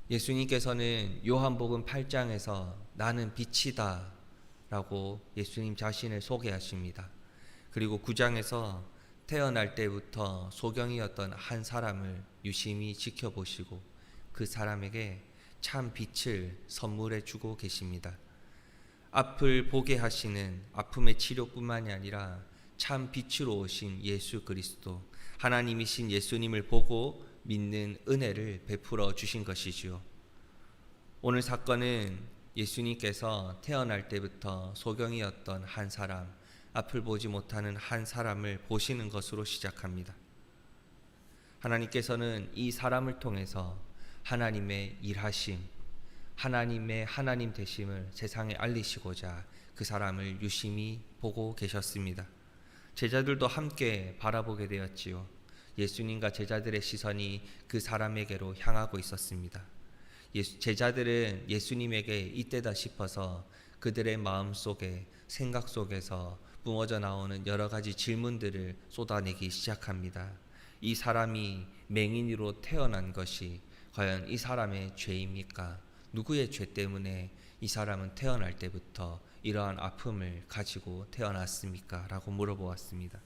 예수님께서는 요한복음 8장에서 나는 빛이다 라고 예수님 자신을 소개하십니다. 그리고 9장에서 태어날 때부터 소경이었던 한 사람을 유심히 지켜보시고 그 사람에게 참 빛을 선물해 주고 계십니다. 앞을 보게 하시는 아픔의 치료뿐만이 아니라 참 빛으로 오신 예수 그리스도, 하나님이신 예수님을 보고 믿는 은혜를 베풀어 주신 것이지요. 오늘 사건은 예수님께서 태어날 때부터 소경이었던 한 사람, 앞을 보지 못하는 한 사람을 보시는 것으로 시작합니다. 하나님께서는 이 사람을 통해서 하나님의 일하심, 하나님의 하나님 되심을 세상에 알리시고자 그 사람을 유심히 보고 계셨습니다. 제자들도 함께 바라보게 되었지요. 예수님과 제자들의 시선이 그 사람에게로 향하고 있었습니다. 제자들은 예수님에게 이때다 싶어서 그들의 마음 속에, 생각 속에서 뿜어져 나오는 여러 가지 질문들을 쏟아내기 시작합니다. 이 사람이 맹인으로 태어난 것이 과연 이 사람의 죄입니까? 누구의 죄 때문에 이 사람은 태어날 때부터 이러한 아픔을 가지고 태어났습니까? 라고 물어보았습니다.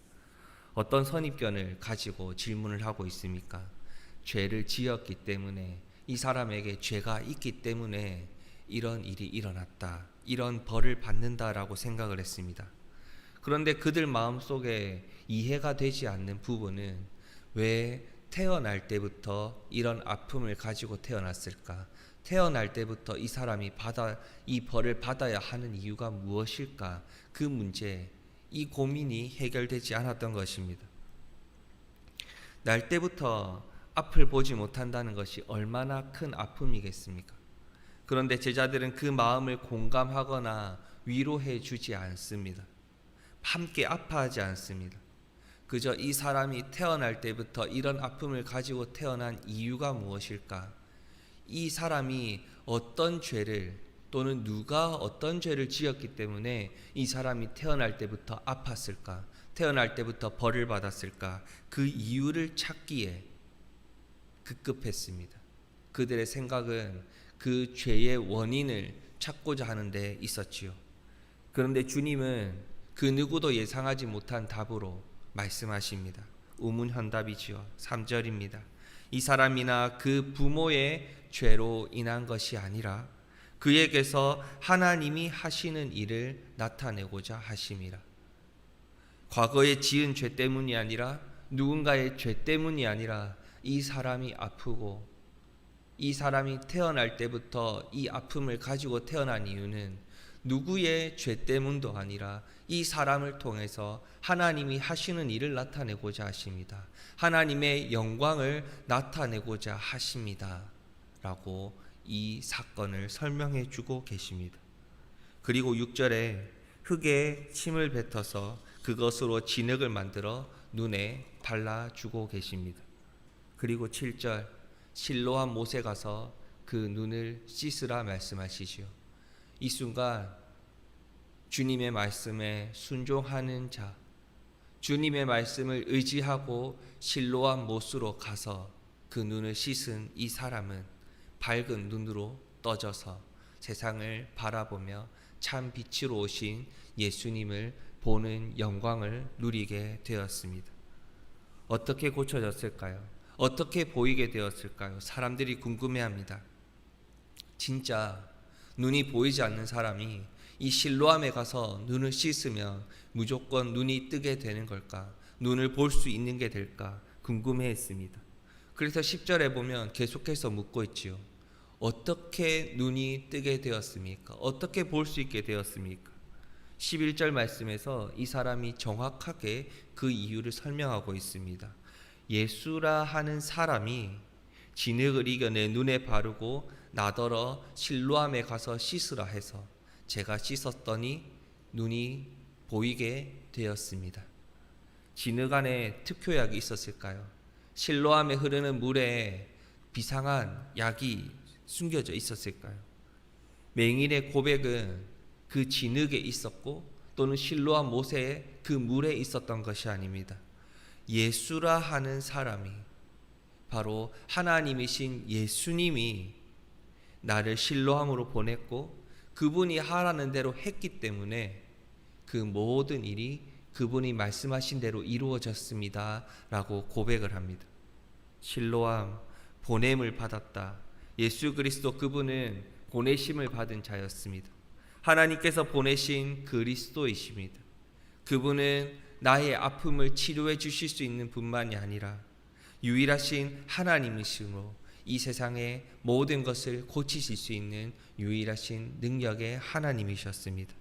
어떤 선입견을 가지고 질문을 하고 있습니까? 죄를 지었기 때문에, 이 사람에게 죄가 있기 때문에 이런 일이 일어났다, 이런 벌을 받는다라고 생각을 했습니다. 그런데 그들 마음속에 이해가 되지 않는 부분은 왜 태어날 때부터 이런 아픔을 가지고 태어났을까? 태어날 때부터 이 사람이 이 벌을 받아야 하는 이유가 무엇일까? 그 문제, 이 고민이 해결되지 않았던 것입니다. 날 때부터 앞을 보지 못한다는 것이 얼마나 큰 아픔이겠습니까? 그런데 제자들은 그 마음을 공감하거나 위로해 주지 않습니다. 함께 아파하지 않습니다. 그저 이 사람이 태어날 때부터 이런 아픔을 가지고 태어난 이유가 무엇일까? 이 사람이 어떤 죄를, 또는 누가 어떤 죄를 지었기 때문에 이 사람이 태어날 때부터 아팠을까? 태어날 때부터 벌을 받았을까? 그 이유를 찾기에 급급했습니다. 그들의 생각은 그 죄의 원인을 찾고자 하는 데 있었지요. 그런데 주님은 그 누구도 예상하지 못한 답으로 말씀하십니다. 우문현답이지요. 3절입니다. 이 사람이나 그 부모의 죄로 인한 것이 아니라 그에게서 하나님이 하시는 일을 나타내고자 하심이라. 과거에 지은 죄 때문이 아니라, 누군가의 죄 때문이 아니라 이 사람이 아프고 이 사람이 태어날 때부터 이 아픔을 가지고 태어난 이유는 누구의 죄 때문도 아니라 이 사람을 통해서 하나님이 하시는 일을 나타내고자 하십니다. 하나님의 영광을 나타내고자 하십니다. 라고 이 사건을 설명해 주고 계십니다. 그리고 6절에 흙에 침을 뱉어서 그것으로 진흙을 만들어 눈에 발라주고 계십니다. 그리고 7절, 실로암 못에 가서 그 눈을 씻으라 말씀하시지요. 이 순간 주님의 말씀에 순종하는 자, 주님의 말씀을 의지하고 실로암 못으로 가서 그 눈을 씻은 이 사람은 밝은 눈으로 떠져서 세상을 바라보며 참 빛으로 오신 예수님을 보는 영광을 누리게 되었습니다. 어떻게 고쳐졌을까요? 어떻게 보이게 되었을까요? 사람들이 궁금해합니다. 진짜 눈이 보이지 않는 사람이 이 실로암에 가서 눈을 씻으면 무조건 눈이 뜨게 되는 걸까? 눈을 볼 수 있는 게 될까? 궁금해했습니다. 그래서 10절에 보면 계속해서 묻고 있지요. 어떻게 눈이 뜨게 되었습니까? 어떻게 볼 수 있게 되었습니까? 11절 말씀에서 이 사람이 정확하게 그 이유를 설명하고 있습니다. 예수라 하는 사람이 진흙을 이겨내 눈에 바르고 나더러 실로암에 가서 씻으라 해서 제가 씻었더니 눈이 보이게 되었습니다. 진흙 안에 특효약이 있었을까요? 실로암에 흐르는 물에 비상한 약이 숨겨져 있었을까요? 맹인의 고백은 그 진흙에 있었고 또는 실로암 못에 그 물에 있었던 것이 아닙니다. 예수라 하는 사람이, 바로 하나님이신 예수님이 나를 실로함으로 보냈고 그분이 하라는 대로 했기 때문에 그 모든 일이 그분이 말씀하신 대로 이루어졌습니다 라고 고백을 합니다. 실로함, 보냄을 받았다. 예수 그리스도 그분은 보내심을 받은 자였습니다. 하나님께서 보내신 그리스도이십니다. 그분은 나의 아픔을 치료해 주실 수 있는 분만이 아니라 유일하신 하나님이시므로 이 세상의 모든 것을 고치실 수 있는 유일하신 능력의 하나님이셨습니다.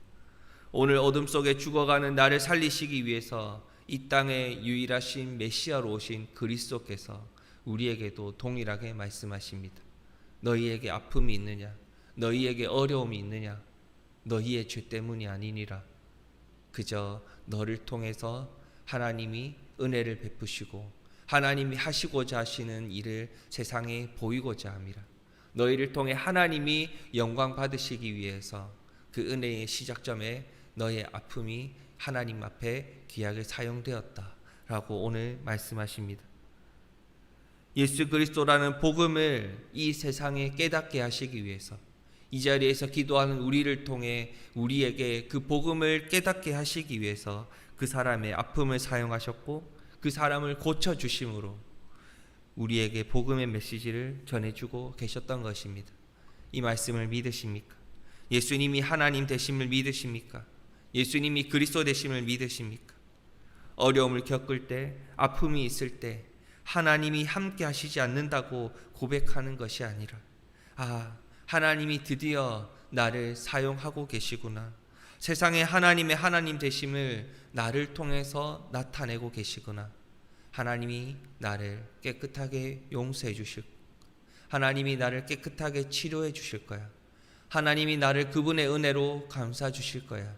오늘 어둠 속에 죽어가는 나를 살리시기 위해서 이 땅에 유일하신 메시아로 오신 그리스도께서 우리에게도 동일하게 말씀하십니다. 너희에게 아픔이 있느냐? 너희에게 어려움이 있느냐? 너희의 죄 때문이 아니니라. 그저 너를 통해서 하나님이 은혜를 베푸시고 하나님이 하시고자 하시는 일을 세상에 보이고자 함이라. 너희를 통해 하나님이 영광 받으시기 위해서 그 은혜의 시작점에 너의 아픔이 하나님 앞에 귀하게 사용되었다라고 오늘 말씀하십니다. 예수 그리스도라는 복음을 이 세상에 깨닫게 하시기 위해서 이 자리에서 기도하는 우리를 통해 우리에게 그 복음을 깨닫게 하시기 위해서 그 사람의 아픔을 사용하셨고 그 사람을 고쳐주심으로 우리에게 복음의 메시지를 전해주고 계셨던 것입니다. 이 말씀을 믿으십니까? 예수님이 하나님 되심을 믿으십니까? 예수님이 그리스도 되심을 믿으십니까? 어려움을 겪을 때, 아픔이 있을 때 하나님이 함께 하시지 않는다고 고백하는 것이 아니라 하나님이 드디어 나를 사용하고 계시구나. 세상에 하나님의 하나님 되심을 나를 통해서 나타내고 계시구나. 하나님이 나를 깨끗하게 용서해 주실 거야. 하나님이 나를 깨끗하게 치료해 주실 거야. 하나님이 나를 그분의 은혜로 감싸 주실 거야.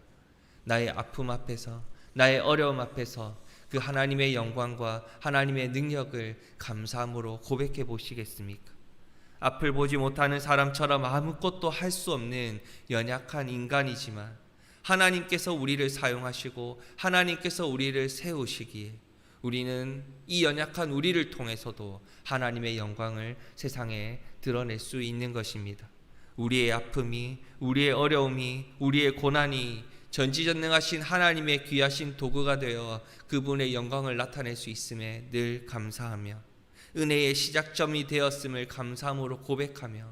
나의 아픔 앞에서, 나의 어려움 앞에서 그 하나님의 영광과 하나님의 능력을 감사함으로 고백해 보시겠습니까? 앞을 보지 못하는 사람처럼 아무것도 할 수 없는 연약한 인간이지만 하나님께서 우리를 사용하시고 하나님께서 우리를 세우시기에 우리는 이 연약한 우리를 통해서도 하나님의 영광을 세상에 드러낼 수 있는 것입니다. 우리의 아픔이, 우리의 어려움이, 우리의 고난이 전지전능하신 하나님의 귀하신 도구가 되어 그분의 영광을 나타낼 수 있음에 늘 감사하며 은혜의 시작점이 되었음을 감사함으로 고백하며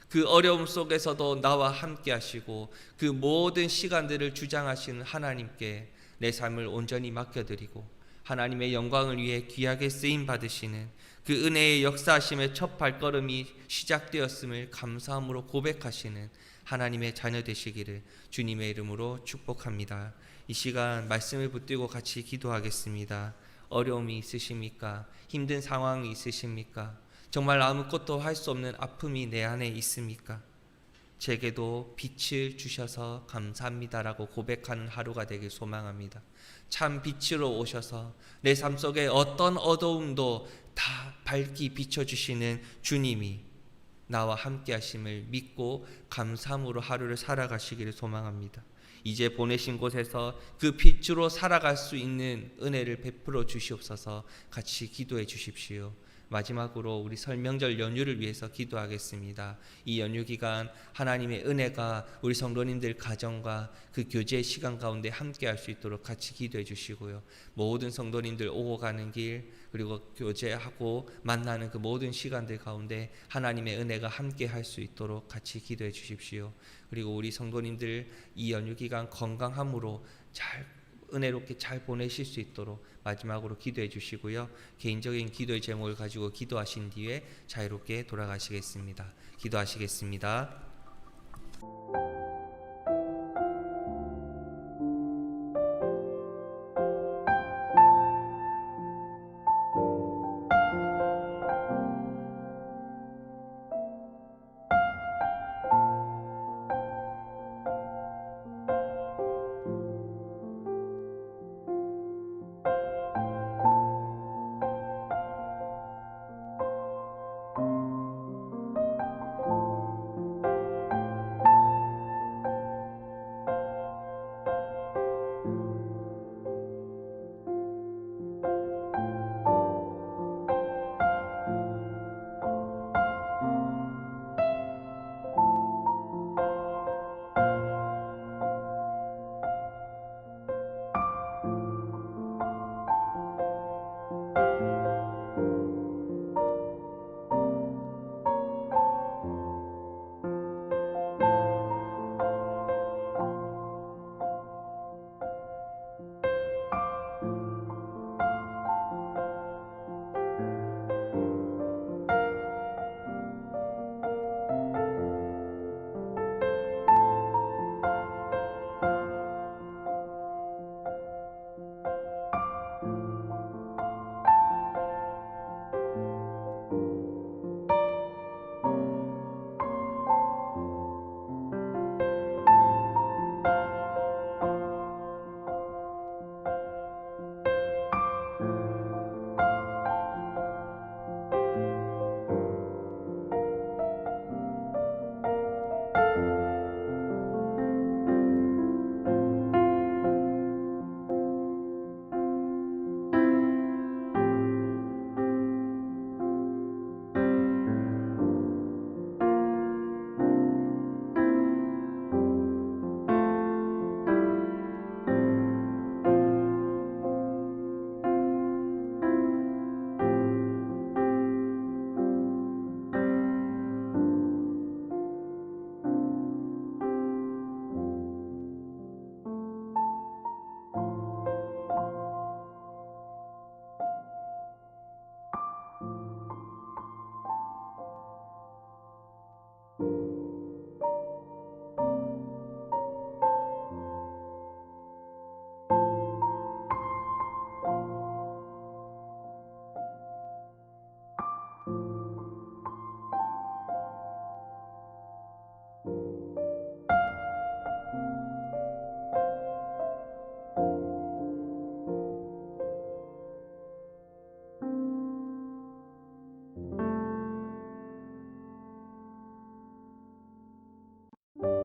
그 어려움 속에서도 나와 함께 하시고 그 모든 시간들을 주장하시는 하나님께 내 삶을 온전히 맡겨드리고 하나님의 영광을 위해 귀하게 쓰임 받으시는 그 은혜의 역사하심의 첫 발걸음이 시작되었음을 감사함으로 고백하시는 하나님의 자녀 되시기를 주님의 이름으로 축복합니다. 이 시간 말씀을 붙들고 같이 기도하겠습니다. 어려움이 있으십니까? 힘든 상황이 있으십니까? 정말 아무것도 할 수 없는 아픔이 내 안에 있습니까? 제게도 빛을 주셔서 감사합니다라고 고백하는 하루가 되길 소망합니다. 참 빛으로 오셔서 내 삶 속에 어떤 어두움도 다 밝게 비춰주시는 주님이 나와 함께 하심을 믿고 감사함으로 하루를 살아가시기를 소망합니다. 이제 보내신 곳에서 그 빛으로 살아갈 수 있는 은혜를 베풀어 주시옵소서. 같이 기도해 주십시오. 마지막으로 우리 설 명절 연휴를 위해서 기도하겠습니다. 이 연휴 기간 하나님의 은혜가 우리 성도님들 가정과 그 교제 시간 가운데 함께 할 수 있도록 같이 기도해 주시고요. 모든 성도님들 오고 가는 길 그리고 교제하고 만나는 그 모든 시간들 가운데 하나님의 은혜가 함께 할 수 있도록 같이 기도해 주십시오. 그리고 우리 성도님들 이 연휴 기간 건강함으로 은혜롭게 잘 보내실 수 있도록 마지막으로 기도해 주시고요. 개인적인 기도의 제목을 가지고 기도하신 뒤에 자유롭게 돌아가시겠습니다. 기도하시겠습니다.